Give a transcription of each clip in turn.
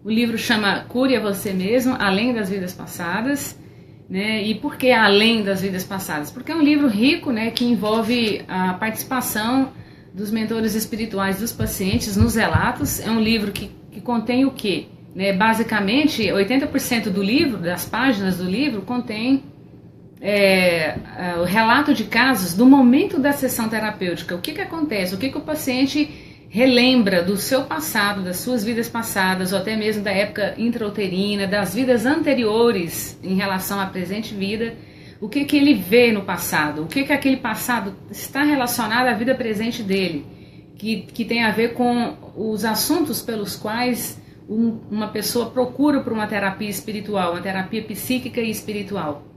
O livro chama Cure a Você Mesmo, Além das Vidas Passadas, né? E por que Além das Vidas Passadas? Porque é um livro rico, né, que envolve a participação dos mentores espirituais dos pacientes nos relatos. É um livro que contém o quê? Né? Basicamente, 80% do livro, das páginas do livro, contém o relato de casos do momento da sessão terapêutica. O que acontece? O que o paciente relembra do seu passado, das suas vidas passadas, ou até mesmo da época intrauterina, das vidas anteriores em relação à presente vida. O que ele vê no passado? O que aquele passado está relacionado à vida presente dele? Que tem a ver com os assuntos pelos quais uma pessoa procura por uma terapia espiritual, uma terapia psíquica e espiritual.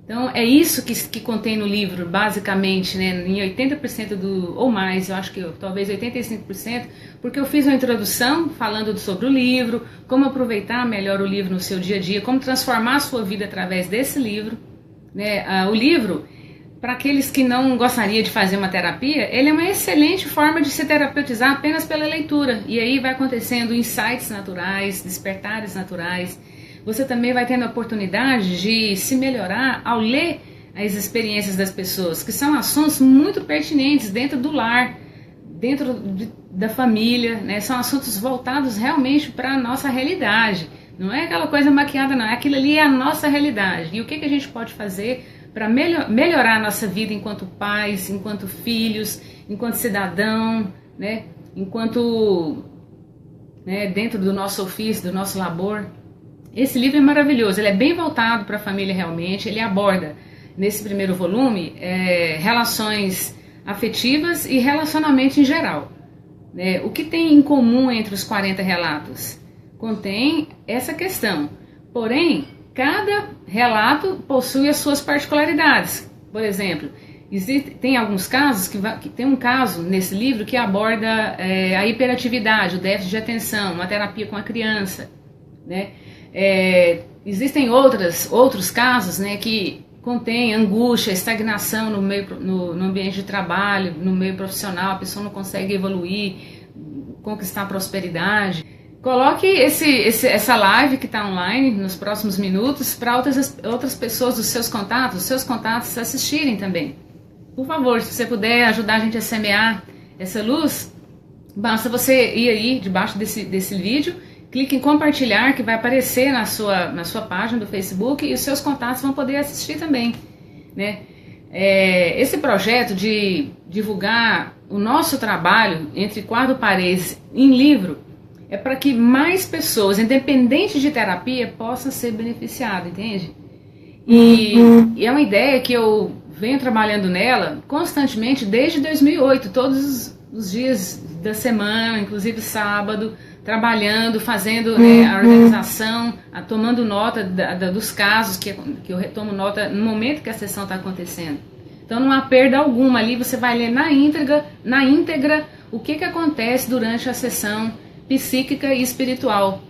Então é isso que contém no livro, basicamente, né, em 80% ou mais, eu acho que talvez 85%, porque eu fiz uma introdução falando sobre o livro, como aproveitar melhor o livro no seu dia a dia, como transformar a sua vida através desse livro. Né? O livro, para aqueles que não gostariam de fazer uma terapia, ele é uma excelente forma de se terapeutizar apenas pela leitura, e aí vai acontecendo insights naturais, despertares naturais. Você também vai tendo a oportunidade de se melhorar ao ler as experiências das pessoas, que são assuntos muito pertinentes dentro do lar, dentro da família, né? São assuntos voltados realmente para a nossa realidade. Não é aquela coisa maquiada, não. Aquilo ali é a nossa realidade. E o que a gente pode fazer para melhorar a nossa vida enquanto pais, enquanto filhos, enquanto cidadão, né? Enquanto dentro do nosso ofício, do nosso labor. Esse livro é maravilhoso, ele é bem voltado para a família realmente, ele aborda, nesse primeiro volume, relações afetivas e relacionamento em geral. Né? O que tem em comum entre os 40 relatos? Contém essa questão, porém, cada relato possui as suas particularidades. Por exemplo, tem alguns casos, que tem um caso nesse livro que aborda a hiperatividade, o déficit de atenção, uma terapia com a criança, né? Existem outros casos, né, que contém angústia, estagnação no ambiente de trabalho, no meio profissional, a pessoa não consegue evoluir, conquistar prosperidade. Coloque essa live que está online nos próximos minutos para outras pessoas dos seus contatos assistirem também. Por favor, se você puder ajudar a gente a semear essa luz, basta você ir aí debaixo desse vídeo, clique em compartilhar, que vai aparecer na sua página do Facebook, e os seus contatos vão poder assistir também. Né? Esse projeto de divulgar o nosso trabalho entre quatro paredes em livro é para que mais pessoas, independente de terapia, possam ser beneficiadas, entende? E é uma ideia que eu venho trabalhando nela constantemente desde 2008, todos os dias da semana, inclusive sábado, trabalhando, fazendo a organização, tomando nota dos casos, que eu retomo nota no momento que a sessão está acontecendo. Então não há perda alguma, ali você vai ler na íntegra o que acontece durante a sessão psíquica e espiritual,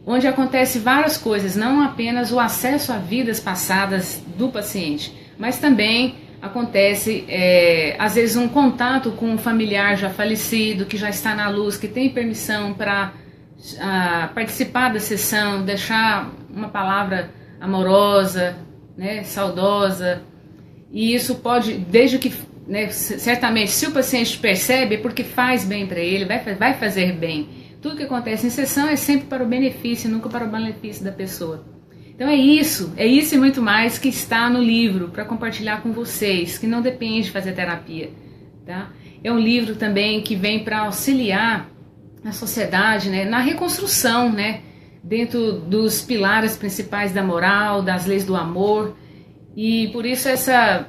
onde acontece várias coisas, não apenas o acesso a vidas passadas do paciente, mas também acontece, às vezes, um contato com um familiar já falecido, que já está na luz, que tem permissão para participar da sessão, deixar uma palavra amorosa, né, saudosa. E isso pode, desde que, né, certamente, se o paciente percebe, é porque faz bem para ele, vai fazer bem. Tudo que acontece em sessão é sempre para o benefício, nunca para o malefício da pessoa. Então é isso e muito mais que está no livro para compartilhar com vocês, que não depende de fazer terapia, tá? É um livro também que vem para auxiliar a sociedade, né, na reconstrução, né, dentro dos pilares principais da moral, das leis do amor, e por isso essa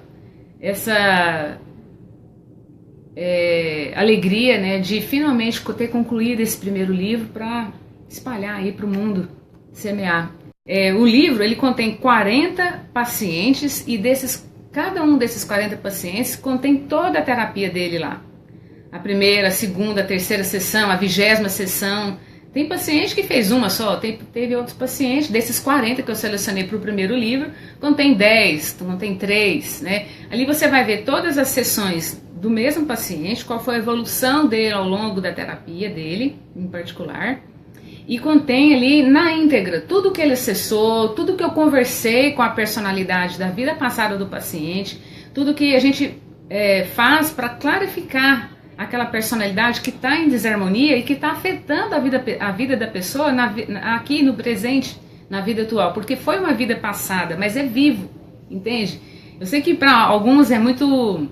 alegria, né, de finalmente ter concluído esse primeiro livro para espalhar aí para o mundo, semear. O livro, ele contém 40 pacientes e cada um desses 40 pacientes contém toda a terapia dele lá. A primeira, a segunda, a terceira sessão, a 20ª sessão. Tem paciente que fez uma só, teve outros pacientes, desses 40 que eu selecionei para o primeiro livro, contém 10, contém 3, né? Ali você vai ver todas as sessões do mesmo paciente, qual foi a evolução dele ao longo da terapia dele, em particular. e contém ali na íntegra tudo que ele acessou, tudo que eu conversei com a personalidade da vida passada do paciente, tudo que a gente faz para clarificar aquela personalidade que está em desarmonia e que está afetando a vida da pessoa aqui no presente, na vida atual, porque foi uma vida passada, mas é vivo, entende? Eu sei que para alguns é muito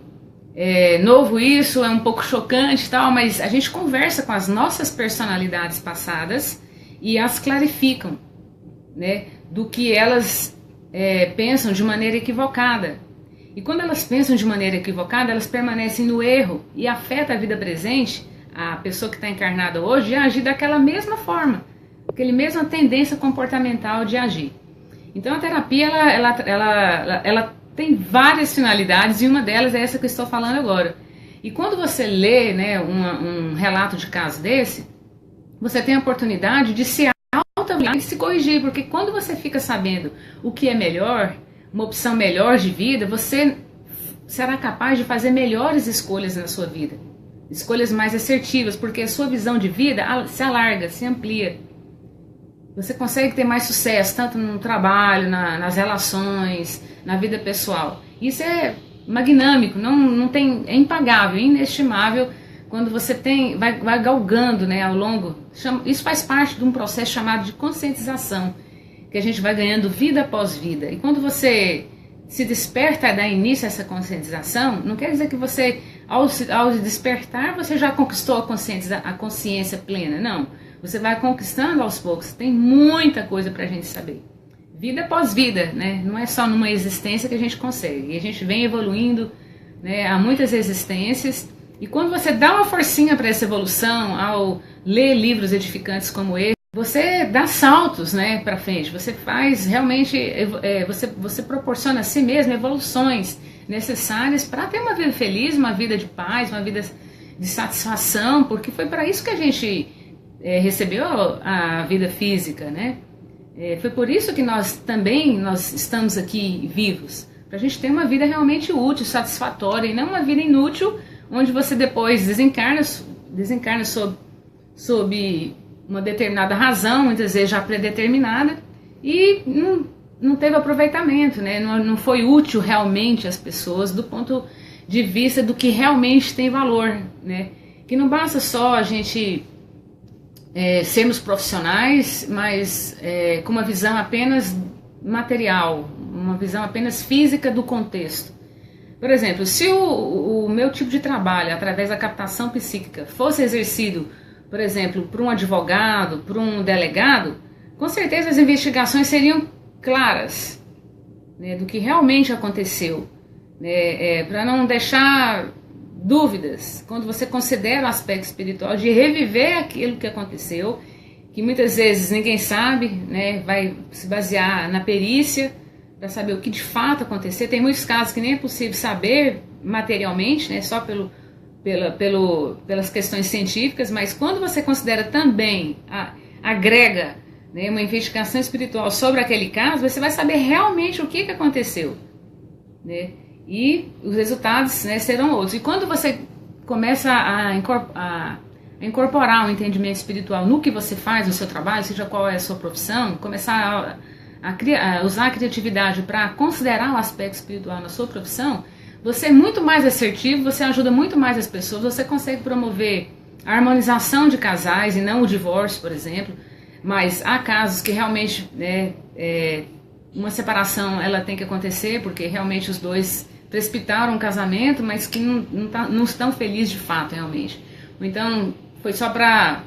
novo isso, é um pouco chocante e tal, mas a gente conversa com as nossas personalidades passadas e as clarificam, né, do que elas pensam de maneira equivocada. E quando elas pensam de maneira equivocada, elas permanecem no erro e afeta a vida presente, a pessoa que está encarnada hoje, de agir daquela mesma forma, aquela mesma tendência comportamental de agir. Então a terapia, ela tem várias finalidades e uma delas é essa que eu estou falando agora. E quando você lê, né, um relato de caso desse, você tem a oportunidade de se autoavaliar e se corrigir, porque quando você fica sabendo o que é melhor, uma opção melhor de vida, você será capaz de fazer melhores escolhas na sua vida. Escolhas mais assertivas, porque a sua visão de vida se alarga, se amplia. Você consegue ter mais sucesso, tanto no trabalho, nas relações, na vida pessoal. Isso é magnâmico, é impagável, inestimável, quando você vai galgando, né, ao longo. Isso faz parte de um processo chamado de conscientização, que a gente vai ganhando vida após vida. E quando você se desperta a dar início a essa conscientização, não quer dizer que você, ao despertar, você já conquistou a consciência plena. Não, você vai conquistando aos poucos. Tem muita coisa pra gente saber. Vida após vida, né? Não é só numa existência que a gente consegue. E a gente vem evoluindo, né, há muitas existências. E quando você dá uma forcinha para essa evolução, ao ler livros edificantes como esse, você dá saltos, né, para frente, você faz realmente, você proporciona a si mesmo evoluções necessárias para ter uma vida feliz, uma vida de paz, uma vida de satisfação, porque foi para isso que a gente recebeu a vida física, né? Foi por isso que nós estamos aqui vivos, para a gente ter uma vida realmente útil, satisfatória, e não uma vida inútil, onde você depois desencarna sob uma determinada razão, muitas vezes já predeterminada, e não teve aproveitamento, né? Não foi útil realmente às pessoas do ponto de vista do que realmente tem valor, né? Que não basta só a gente sermos profissionais, mas com uma visão apenas material, uma visão apenas física do contexto. Por exemplo, se o meu tipo de trabalho, através da captação psíquica, fosse exercido, por exemplo, por um advogado, por um delegado, com certeza as investigações seriam claras, né, do que realmente aconteceu, né, para não deixar dúvidas, quando você considera o aspecto espiritual de reviver aquilo que aconteceu, que muitas vezes ninguém sabe, né, vai se basear na perícia para saber o que de fato aconteceu. Tem muitos casos que nem é possível saber materialmente, né, só pelas questões científicas, mas quando você considera também, agrega, né, uma investigação espiritual sobre aquele caso, você vai saber realmente o que aconteceu, né, e os resultados, né, serão outros. E quando você começa a incorporar o entendimento espiritual no que você faz, no seu trabalho, seja qual é a sua profissão, começar a usar a criatividade para considerar o aspecto espiritual na sua profissão, você é muito mais assertivo, você ajuda muito mais as pessoas, você consegue promover a harmonização de casais e não o divórcio, por exemplo. Mas há casos que realmente, né, uma separação ela tem que acontecer, porque realmente os dois precipitaram um casamento, mas que não estão felizes de fato, realmente. Ou então, foi só para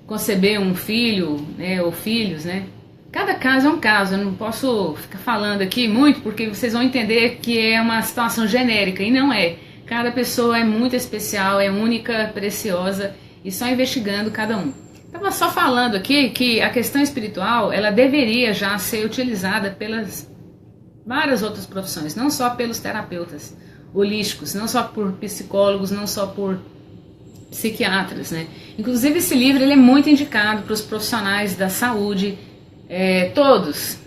conceber um filho, né, ou filhos, né? Cada caso é um caso, eu não posso ficar falando aqui muito, porque vocês vão entender que é uma situação genérica, e não é. Cada pessoa é muito especial, é única, preciosa, e só investigando cada um. Estava só falando aqui que a questão espiritual, ela deveria já ser utilizada pelas várias outras profissões, não só pelos terapeutas holísticos, não só por psicólogos, não só por psiquiatras, né? Inclusive esse livro ele é muito indicado para os profissionais da saúde, todos,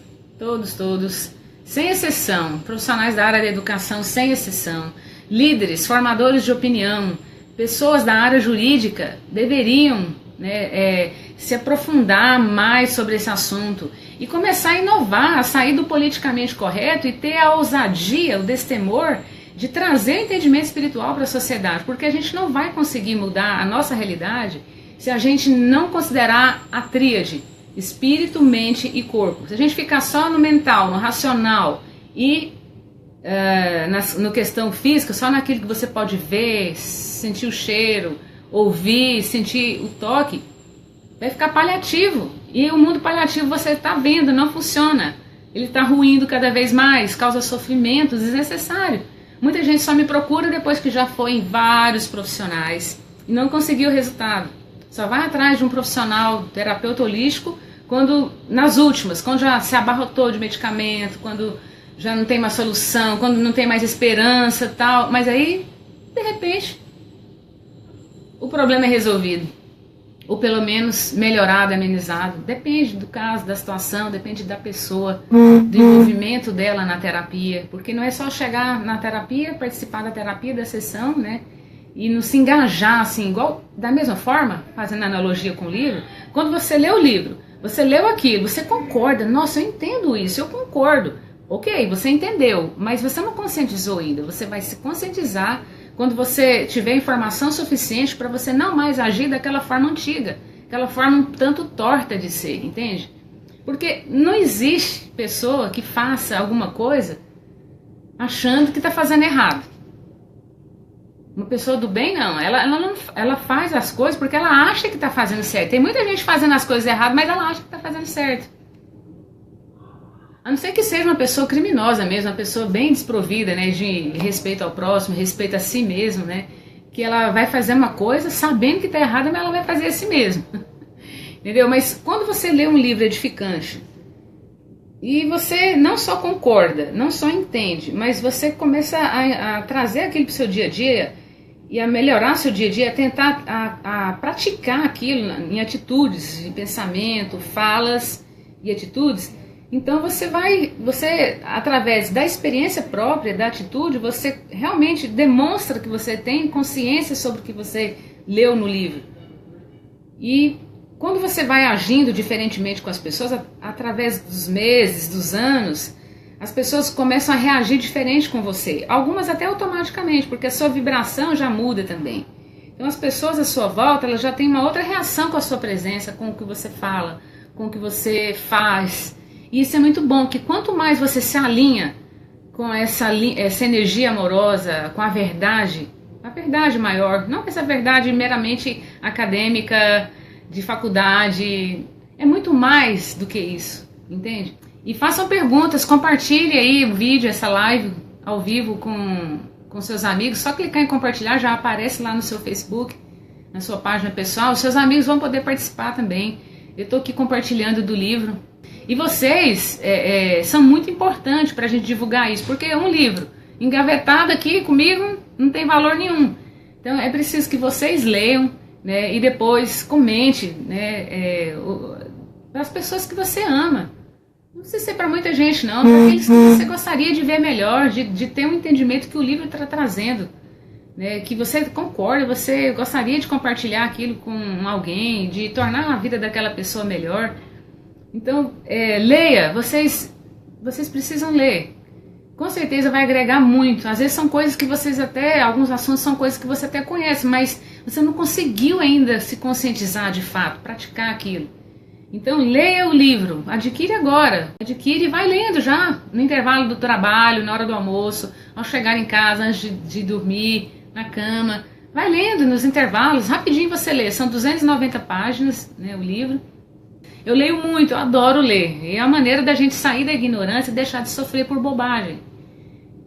sem exceção, profissionais da área da educação sem exceção, líderes, formadores de opinião, pessoas da área jurídica deveriam né, se aprofundar mais sobre esse assunto e começar a inovar, a sair do politicamente correto e ter a ousadia, o destemor de trazer entendimento espiritual para a sociedade, porque a gente não vai conseguir mudar a nossa realidade se a gente não considerar a tríade, espírito, mente e corpo. Se a gente ficar só no mental, no racional e no questão física, só naquilo que você pode ver, sentir o cheiro, ouvir, sentir o toque, vai ficar paliativo. E o mundo paliativo você está vendo, não funciona. Ele está ruindo cada vez mais, causa sofrimento desnecessário. Muita gente só me procura depois que já foi em vários profissionais e não conseguiu o resultado. Só vai atrás de um profissional terapeuta holístico quando, nas últimas, quando já se abarrotou de medicamento, quando já não tem mais solução, quando não tem mais esperança, tal. Mas aí, de repente, o problema é resolvido. Ou pelo menos melhorado, amenizado. Depende do caso, da situação, depende da pessoa, do envolvimento dela na terapia. Porque não é só chegar na terapia, participar da terapia, da sessão, né? E não se engajar, assim, igual, da mesma forma, fazendo analogia com o livro, quando você lê o livro, você leu aquilo, você concorda, nossa, eu entendo isso, eu concordo. Ok, você entendeu, mas você não conscientizou ainda, você vai se conscientizar quando você tiver informação suficiente para você não mais agir daquela forma antiga, aquela forma um tanto torta de ser, entende? Porque não existe pessoa que faça alguma coisa achando que está fazendo errado. Uma pessoa do bem, não. Ela faz as coisas porque ela acha que está fazendo certo. Tem muita gente fazendo as coisas erradas, mas ela acha que está fazendo certo. A não ser que seja uma pessoa criminosa mesmo, uma pessoa bem desprovida, né, de respeito ao próximo, respeito a si mesmo, né, que ela vai fazer uma coisa sabendo que está errada, mas ela vai fazer a si mesma. Entendeu? Mas quando você lê um livro edificante e você não só concorda, não só entende, mas você começa a trazer aquilo para o seu dia a dia e a melhorar seu dia a dia, a tentar a praticar aquilo em atitudes, em pensamento, falas e atitudes. Então você através da experiência própria, da atitude, você realmente demonstra que você tem consciência sobre o que você leu no livro. E quando você vai agindo diferentemente com as pessoas, através dos meses, dos anos, as pessoas começam a reagir diferente com você. Algumas até automaticamente, porque a sua vibração já muda também. Então as pessoas à sua volta, elas já têm uma outra reação com a sua presença, com o que você fala, com o que você faz. E isso é muito bom, que quanto mais você se alinha com essa energia amorosa, com a verdade maior, não com essa verdade meramente acadêmica, de faculdade, é muito mais do que isso, entende? E façam perguntas, compartilhe aí o vídeo, essa live ao vivo com seus amigos, só clicar em compartilhar, já aparece lá no seu Facebook, na sua página pessoal, os seus amigos vão poder participar também. Eu estou aqui compartilhando do livro. E vocês são muito importantes para a gente divulgar isso, porque um livro engavetado aqui comigo não tem valor nenhum. Então é preciso que vocês leiam, né, e depois comente, né, para as pessoas que você ama. Não precisa ser para muita gente não, para aqueles que você gostaria de ver melhor, de ter um entendimento que o livro está trazendo, né, que você concorda, você gostaria de compartilhar aquilo com alguém, de tornar a vida daquela pessoa melhor. Então, leia, vocês precisam ler. Com certeza vai agregar muito. Às vezes são coisas que vocês alguns assuntos são coisas que você até conhece, mas você não conseguiu ainda se conscientizar de fato, praticar aquilo. Então, leia o livro, adquire agora. Adquire e vai lendo já, no intervalo do trabalho, na hora do almoço, ao chegar em casa, antes de dormir, na cama. Vai lendo nos intervalos, rapidinho você lê. São 290 páginas, né, o livro. Eu leio muito, eu adoro ler. É a maneira da gente sair da ignorância e deixar de sofrer por bobagem.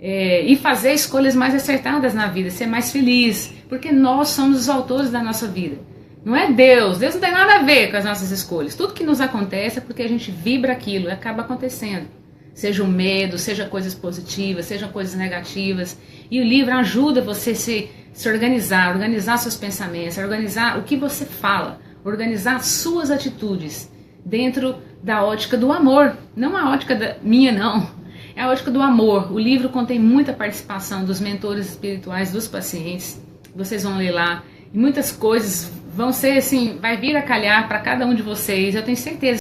E fazer escolhas mais acertadas na vida, ser mais feliz. Porque nós somos os autores da nossa vida. Não é Deus. Deus não tem nada a ver com as nossas escolhas. Tudo que nos acontece é porque a gente vibra aquilo e acaba acontecendo. Seja o medo, seja coisas positivas, seja coisas negativas. E o livro ajuda você se organizar seus pensamentos, organizar o que você fala, organizar suas atitudes. Dentro da ótica do amor, não a ótica minha não, é a ótica do amor. O livro contém muita participação dos mentores espirituais dos pacientes, vocês vão ler lá, e muitas coisas vão ser assim, vai vir a calhar para cada um de vocês, eu tenho certeza.